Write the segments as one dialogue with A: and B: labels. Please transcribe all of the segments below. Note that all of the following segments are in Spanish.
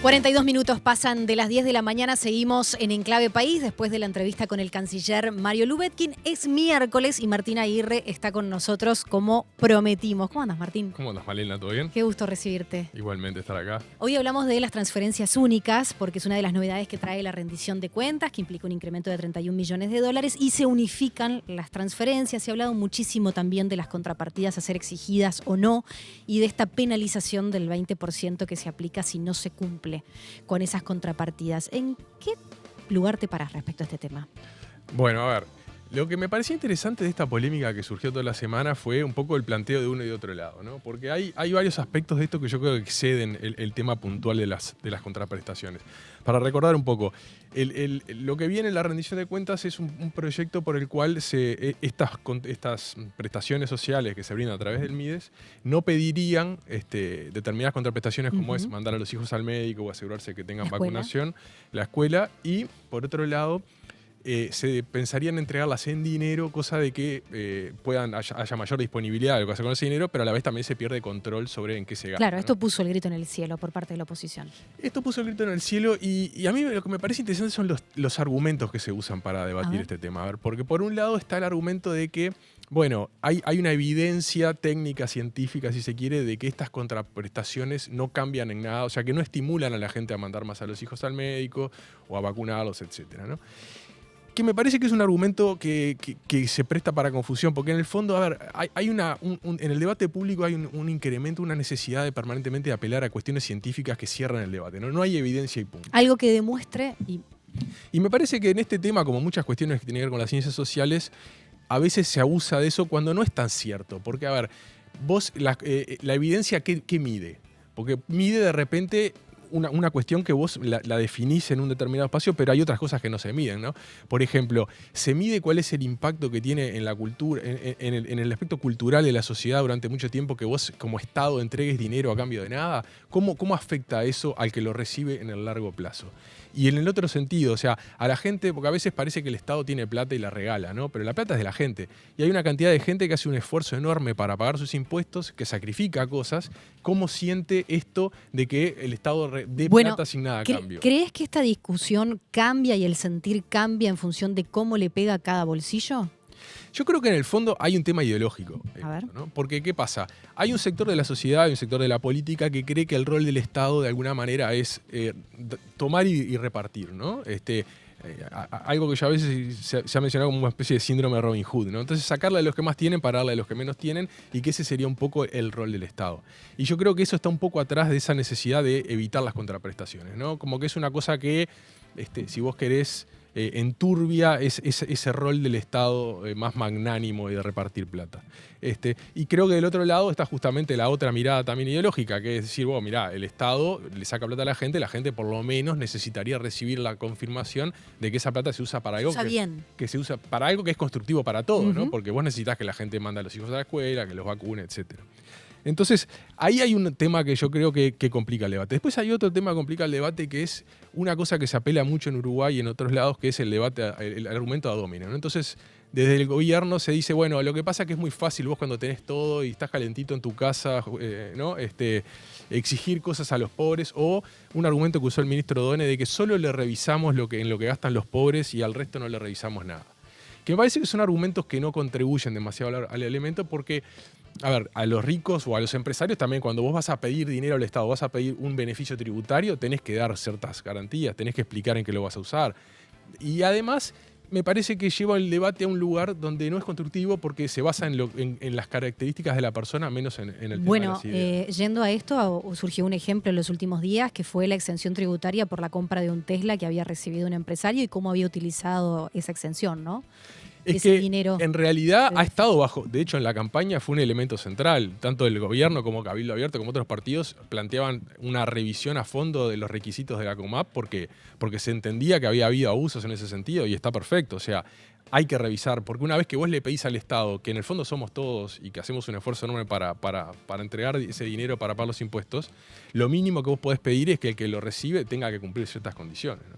A: 42 minutos pasan de las 10 de la mañana, seguimos en Enclave País después de la entrevista con el canciller Mario Lubetkin. Es miércoles y Martín Aguirre está con nosotros como prometimos. ¿Cómo andas, Martín?
B: ¿Cómo andas, Malena? ¿Todo bien?
A: Qué gusto recibirte.
B: Igualmente estar acá.
A: Hoy hablamos de las transferencias únicas porque es una de las novedades que trae la rendición de cuentas, que implica un incremento de 31 millones de dólares y se unifican las transferencias. Se ha hablado muchísimo también de las contrapartidas a ser exigidas o no y de esta penalización del 20% que se aplica si no se cumple con esas contrapartidas. ¿En qué lugar te parás respecto a este tema?
B: Bueno, a ver, lo que me parecía interesante de esta polémica que surgió toda la semana fue un poco el planteo de uno y de otro lado, ¿no? Porque hay varios aspectos de esto que yo creo que exceden el tema puntual de las contraprestaciones. Para recordar un poco, lo que viene en la rendición de cuentas es un proyecto por el cual estas prestaciones sociales que se brindan a través del MIDES no pedirían determinadas contraprestaciones como es mandar a los hijos al médico o asegurarse que tengan vacunación, la escuela, y por otro lado se pensaría en entregarlas en dinero, cosa de que haya mayor disponibilidad de lo que hacer con ese dinero, pero a la vez también se pierde control sobre en qué se gasta.
A: Claro, esto
B: ¿no?
A: puso el grito en el cielo por parte de la oposición.
B: Esto puso el grito en el cielo y a mí lo que me parece interesante son los argumentos que se usan para debatir este tema. A ver, porque por un lado está el argumento de que, bueno, hay una evidencia técnica, científica, si se quiere, de que estas contraprestaciones no cambian en nada, o sea, que no estimulan a la gente a mandar más a los hijos al médico o a vacunarlos, etcétera, ¿no? Que me parece que es un argumento que se presta para confusión, porque en el fondo, a ver, en el debate público hay un incremento, una necesidad de permanentemente apelar a cuestiones científicas que cierran el debate, ¿no? No hay evidencia y punto.
A: Algo que demuestre
B: Y me parece que en este tema, como muchas cuestiones que tienen que ver con las ciencias sociales, a veces se abusa de eso cuando no es tan cierto. Porque, a ver, vos, la evidencia, ¿qué mide? Porque mide de repente una cuestión que vos la definís en un determinado espacio, pero hay otras cosas que no se miden, ¿no? Por ejemplo, se mide cuál es el impacto que tiene en la cultura, en el aspecto cultural de la sociedad durante mucho tiempo que vos como Estado entregues dinero a cambio de nada. ¿Cómo afecta eso al que lo recibe en el largo plazo? Y en el otro sentido, o sea, a la gente, porque a veces parece que el Estado tiene plata y la regala, ¿no? Pero la plata es de la gente. Y hay una cantidad de gente que hace un esfuerzo enorme para pagar sus impuestos, que sacrifica cosas. ¿Cómo siente esto de que el Estado dé plata sin nada a cambio?
A: ¿Crees que esta discusión cambia y el sentir cambia en función de cómo le pega a cada bolsillo?
B: Yo creo que en el fondo hay un tema ideológico, ¿no? Porque ¿qué pasa? Hay un sector de la sociedad, hay un sector de la política que cree que el rol del Estado de alguna manera es tomar y repartir, ¿no? Algo que ya a veces se ha mencionado como una especie de síndrome de Robin Hood, ¿no? Entonces sacarle a los que más tienen para darle a los que menos tienen, y que ese sería un poco el rol del Estado. Y yo creo que eso está un poco atrás de esa necesidad de evitar las contraprestaciones, ¿no? Como que es una cosa que, si vos querés, enturbia ese rol del Estado más magnánimo y de repartir plata. Y creo que del otro lado está justamente la otra mirada también ideológica, que es decir, bueno, mirá, el Estado le saca plata a la gente por lo menos necesitaría recibir la confirmación de que esa plata se usa para algo que se usa para algo que es constructivo para todos, ¿no? Porque vos necesitas que la gente mande a los hijos a la escuela, que los vacune, etcétera. Entonces, ahí hay un tema que yo creo que complica el debate. Después hay otro tema que complica el debate, que es una cosa que se apela mucho en Uruguay y en otros lados, que es el debate, el argumento ad hominem, ¿no? Entonces, desde el gobierno se dice, bueno, lo que pasa es que es muy fácil vos cuando tenés todo y estás calentito en tu casa, ¿no? Exigir cosas a los pobres, o un argumento que usó el ministro Done de que solo le revisamos en lo que gastan los pobres y al resto no le revisamos nada. Que me parece que son argumentos que no contribuyen demasiado al elemento, porque, a ver, a los ricos o a los empresarios también, cuando vos vas a pedir dinero al Estado, vas a pedir un beneficio tributario, tenés que dar ciertas garantías, tenés que explicar en qué lo vas a usar. Y además, me parece que lleva el debate a un lugar donde no es constructivo, porque se basa en las características de la persona, menos en el tema de las ideas.
A: Yendo a esto, surgió un ejemplo en los últimos días, que fue la exención tributaria por la compra de un Tesla que había recibido un empresario y cómo había utilizado esa exención, ¿no?
B: Es que en realidad ha estado bajo, de hecho en la campaña fue un elemento central, tanto el gobierno como Cabildo Abierto como otros partidos planteaban una revisión a fondo de los requisitos de la COMAP porque se entendía que había habido abusos en ese sentido, y está perfecto, o sea, hay que revisar, porque una vez que vos le pedís al Estado, que en el fondo somos todos y que hacemos un esfuerzo enorme para entregar ese dinero para pagar los impuestos, lo mínimo que vos podés pedir es que el que lo recibe tenga que cumplir ciertas condiciones, ¿no?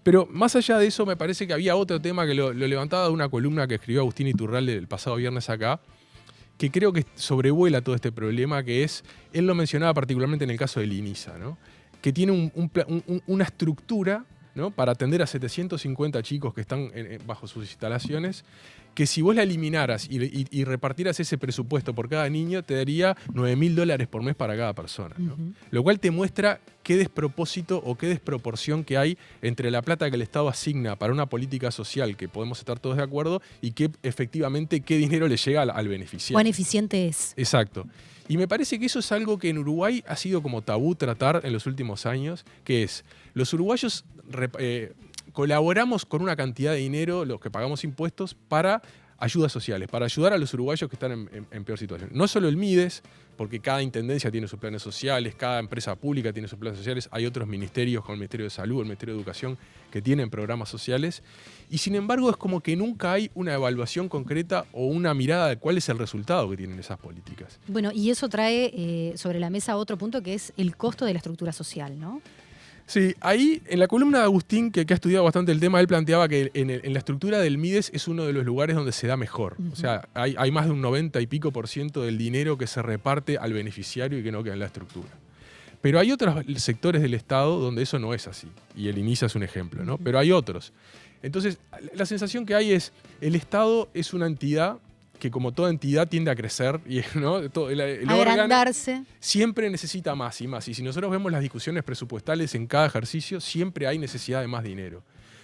B: Pero más allá de eso, me parece que había otro tema que lo levantaba de una columna que escribió Agustín Iturralde el pasado viernes acá, que creo que sobrevuela todo este problema, que es, él lo mencionaba particularmente en el caso del INISA, ¿no? que tiene una estructura, ¿no?, para atender a 750 chicos que están bajo sus instalaciones, que si vos la eliminaras y repartieras ese presupuesto por cada niño, te daría $9.000 por mes para cada persona, ¿no? Lo cual te muestra qué despropósito o qué desproporción que hay entre la plata que el Estado asigna para una política social, que podemos estar todos de acuerdo, y que efectivamente qué dinero le llega al beneficiario.
A: ¿Cuán eficiente es?
B: Exacto. Y me parece que eso es algo que en Uruguay ha sido como tabú tratar en los últimos años, que es, los uruguayos colaboramos con una cantidad de dinero, los que pagamos impuestos, para ayudas sociales, para ayudar a los uruguayos que están en peor situación. No solo el MIDES, porque cada intendencia tiene sus planes sociales, cada empresa pública tiene sus planes sociales, hay otros ministerios, como el Ministerio de Salud, el Ministerio de Educación, que tienen programas sociales, y sin embargo es como que nunca hay una evaluación concreta o una mirada de cuál es el resultado que tienen esas políticas.
A: Bueno, y eso trae sobre la mesa otro punto, que es el costo de la estructura social, ¿no?
B: Sí, ahí en la columna de Agustín, que ha estudiado bastante el tema, él planteaba que en la estructura del MIDES es uno de los lugares donde se da mejor. O sea, hay más de un 90 y pico % del dinero que se reparte al beneficiario y que no queda en la estructura. Pero hay otros sectores del Estado donde eso no es así. Y el INISA es un ejemplo, ¿no? Pero hay otros. Entonces, la sensación que hay es, el Estado es una entidad que, como toda entidad, tiende a crecer, y, ¿no?, el
A: agrandarse.
B: órgano siempre necesita más y más. Y si nosotros vemos las discusiones presupuestales en cada ejercicio, siempre hay necesidad de más dinero.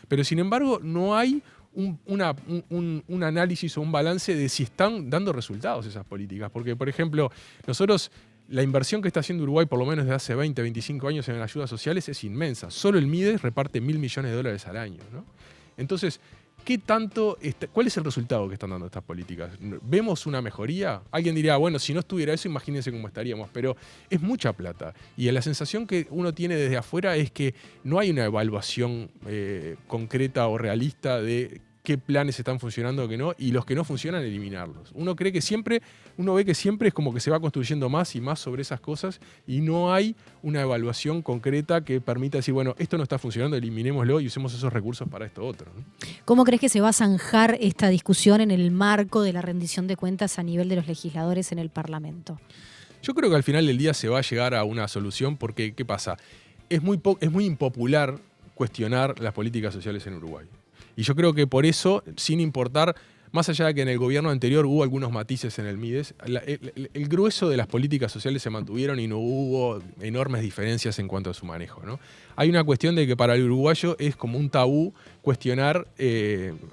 B: Pero sin embargo, no hay un análisis o un balance de si están dando resultados esas políticas. Porque, por ejemplo, nosotros, la inversión que está haciendo Uruguay, por lo menos desde hace 20, 25 años en ayudas sociales, es inmensa. Solo el MIDES reparte $1.000 millones al año, ¿no? Entonces, ¿cuál es el resultado que están dando estas políticas? ¿Vemos una mejoría? Alguien diría, bueno, si no estuviera eso, imagínense cómo estaríamos, pero es mucha plata. Y la sensación que uno tiene desde afuera es que no hay una evaluación concreta o realista de qué planes están funcionando o qué no, y los que no funcionan, eliminarlos. Uno ve que siempre es como que se va construyendo más y más sobre esas cosas, y no hay una evaluación concreta que permita decir, bueno, esto no está funcionando, eliminémoslo y usemos esos recursos para esto otro, ¿no?
A: ¿Cómo crees que se va a zanjar esta discusión en el marco de la rendición de cuentas a nivel de los legisladores en el Parlamento?
B: Yo creo que al final del día se va a llegar a una solución, porque, ¿qué pasa? Es muy impopular cuestionar las políticas sociales en Uruguay. Y yo creo que por eso, sin importar, más allá de que en el gobierno anterior hubo algunos matices en el MIDES, el grueso de las políticas sociales se mantuvieron y no hubo enormes diferencias en cuanto a su manejo, ¿no? Hay una cuestión de que para el uruguayo es como un tabú cuestionar,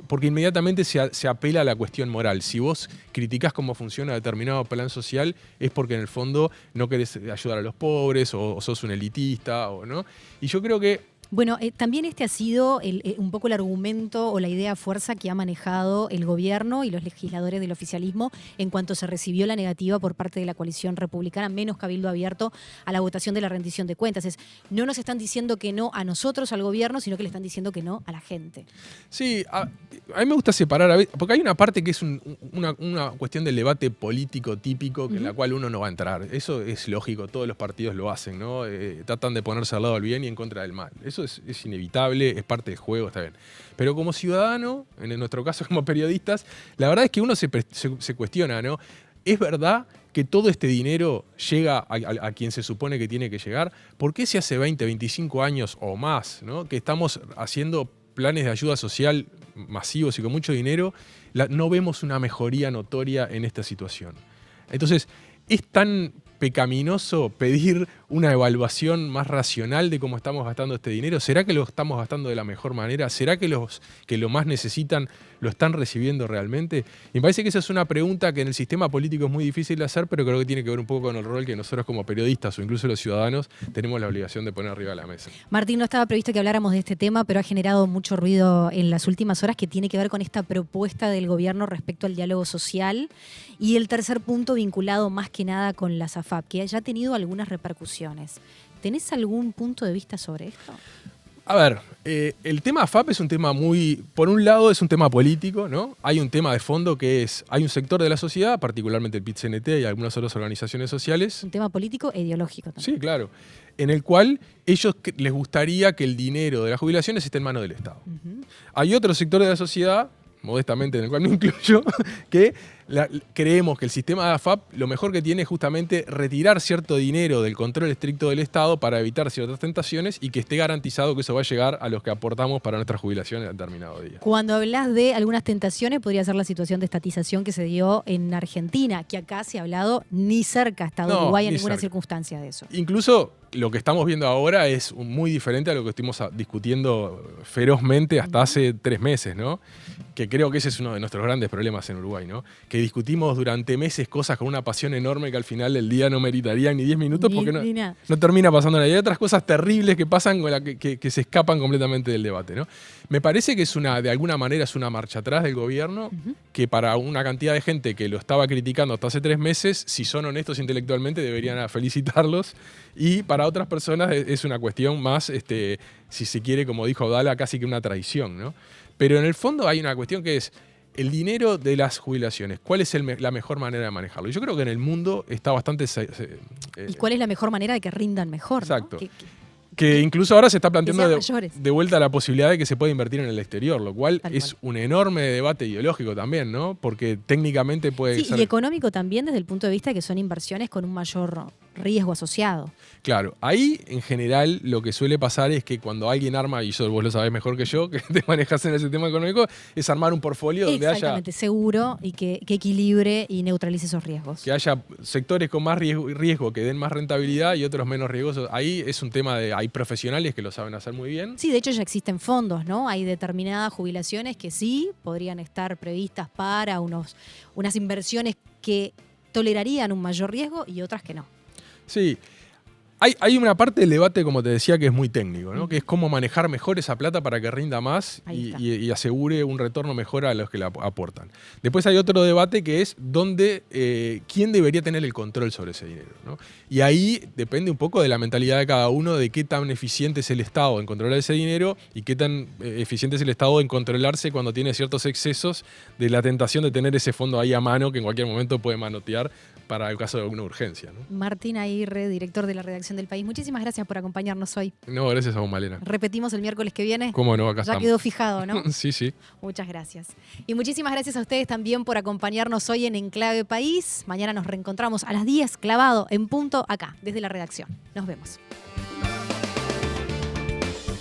B: porque inmediatamente se apela a la cuestión moral. Si vos criticás cómo funciona determinado plan social, es porque en el fondo no querés ayudar a los pobres o sos un elitista, ¿no? Y yo creo que
A: bueno, también este ha sido un poco el argumento o la idea fuerza que ha manejado el gobierno y los legisladores del oficialismo en cuanto se recibió la negativa por parte de la coalición republicana, menos cabildo abierto, a la votación de la rendición de cuentas. No nos están diciendo que no a nosotros, al gobierno, sino que le están diciendo que no a la gente.
B: Sí, a mí me gusta separar, porque hay una parte que es una cuestión del debate político típico, en la cual uno no va a entrar. Eso es lógico, todos los partidos lo hacen, ¿no? Tratan de ponerse al lado del bien y en contra del mal. Eso es inevitable, es parte del juego, está bien. Pero como ciudadano, en nuestro caso como periodistas, la verdad es que uno se cuestiona, ¿no? ¿Es verdad que todo este dinero llega a quien se supone que tiene que llegar? ¿Por qué si hace 20, 25 años o más, ¿no?, que estamos haciendo planes de ayuda social masivos y con mucho dinero, no vemos una mejoría notoria en esta situación? Entonces, es tan pecaminoso pedir una evaluación más racional de cómo estamos gastando este dinero. ¿Será que lo estamos gastando de la mejor manera? ¿Será que los que lo más necesitan lo están recibiendo realmente? Y me parece que esa es una pregunta que en el sistema político es muy difícil de hacer, pero creo que tiene que ver un poco con el rol que nosotros como periodistas o incluso los ciudadanos tenemos la obligación de poner arriba de la mesa.
A: Martín, no estaba previsto que habláramos de este tema, pero ha generado mucho ruido en las últimas horas, que tiene que ver con esta propuesta del gobierno respecto al diálogo social, y el tercer punto vinculado más que nada con las AFAP, que ya ha tenido algunas repercusiones. ¿Tenés algún punto de vista sobre esto?
B: A ver, el tema AFAP es un tema por un lado es un tema político, ¿no? Hay un tema de fondo que hay un sector de la sociedad, particularmente el PIT-CNT y algunas otras organizaciones sociales.
A: Un tema político e ideológico también.
B: Sí, claro. En el cual ellos les gustaría que el dinero de las jubilaciones esté en manos del Estado. Hay otro sector de la sociedad, modestamente, en el cual me incluyo, que creemos que el sistema de AFAP lo mejor que tiene es justamente retirar cierto dinero del control estricto del Estado para evitar ciertas tentaciones y que esté garantizado que eso va a llegar a los que aportamos para nuestra jubilación en determinado día.
A: Cuando hablas de algunas tentaciones, podría ser la situación de estatización que se dio en Argentina, que acá se ha hablado ni cerca ha estado Uruguay en ninguna circunstancia de eso.
B: Incluso lo que estamos viendo ahora es muy diferente a lo que estuvimos discutiendo ferozmente hasta hace 3 meses, ¿no? Que creo que ese es uno de nuestros grandes problemas en Uruguay, ¿no? Que discutimos durante meses cosas con una pasión enorme que al final del día no meritarían ni 10 minutos porque no termina pasando nada. Y hay otras cosas terribles que pasan que se escapan completamente del debate, ¿no? Me parece que de alguna manera es una marcha atrás del gobierno que para una cantidad de gente que lo estaba criticando hasta hace 3 meses, si son honestos intelectualmente deberían felicitarlos, y para otras personas es una cuestión más, si se quiere, como dijo Abdala, casi que una traición, ¿no? Pero en el fondo hay una cuestión que es el dinero de las jubilaciones. ¿Cuál es la mejor manera de manejarlo? Y yo creo que en el mundo está bastante...
A: ¿Y cuál es la mejor manera de que rindan mejor?
B: Exacto.
A: ¿No?
B: Que incluso ahora se está planteando de vuelta la posibilidad de que se pueda invertir en el exterior, lo cual es un enorme debate ideológico también, ¿no? Porque técnicamente puede ser...
A: Y económico también desde el punto de vista de que son inversiones con un mayor riesgo asociado.
B: Claro, ahí en general lo que suele pasar es que cuando alguien arma, y eso vos lo sabés mejor que yo, que te manejas en ese tema económico, es armar un portfolio donde haya...
A: seguro y que equilibre y neutralice esos riesgos.
B: Que haya sectores con más riesgo que den más rentabilidad y otros menos riesgosos. Ahí es un tema de... Hay profesionales que lo saben hacer muy bien.
A: Sí, de hecho ya existen fondos, ¿no? Hay determinadas jubilaciones que sí podrían estar previstas para unas inversiones que tolerarían un mayor riesgo y otras que no.
B: Sí. Hay una parte del debate, como te decía, que es muy técnico, ¿no? Que es cómo manejar mejor esa plata para que rinda más y asegure un retorno mejor a los que la aportan. Después hay otro debate que es quién debería tener el control sobre ese dinero, ¿no? Y ahí depende un poco de la mentalidad de cada uno, de qué tan eficiente es el Estado en controlar ese dinero y qué tan eficiente es el Estado en controlarse cuando tiene ciertos excesos, de la tentación de tener ese fondo ahí a mano que en cualquier momento puede manotear para el caso de alguna urgencia, ¿no?
A: Martín Aguirre, director de la redacción del País. Muchísimas gracias por acompañarnos hoy.
B: No, gracias a vos, Malena.
A: ¿Repetimos el miércoles que viene?
B: ¿Cómo no? Acá
A: ya
B: estamos.
A: Quedó fijado, ¿no?
B: Sí, sí.
A: Muchas gracias. Y muchísimas gracias a ustedes también por acompañarnos hoy en Enclave País. Mañana nos reencontramos a las 10, clavado, en punto, acá, desde la redacción. Nos vemos.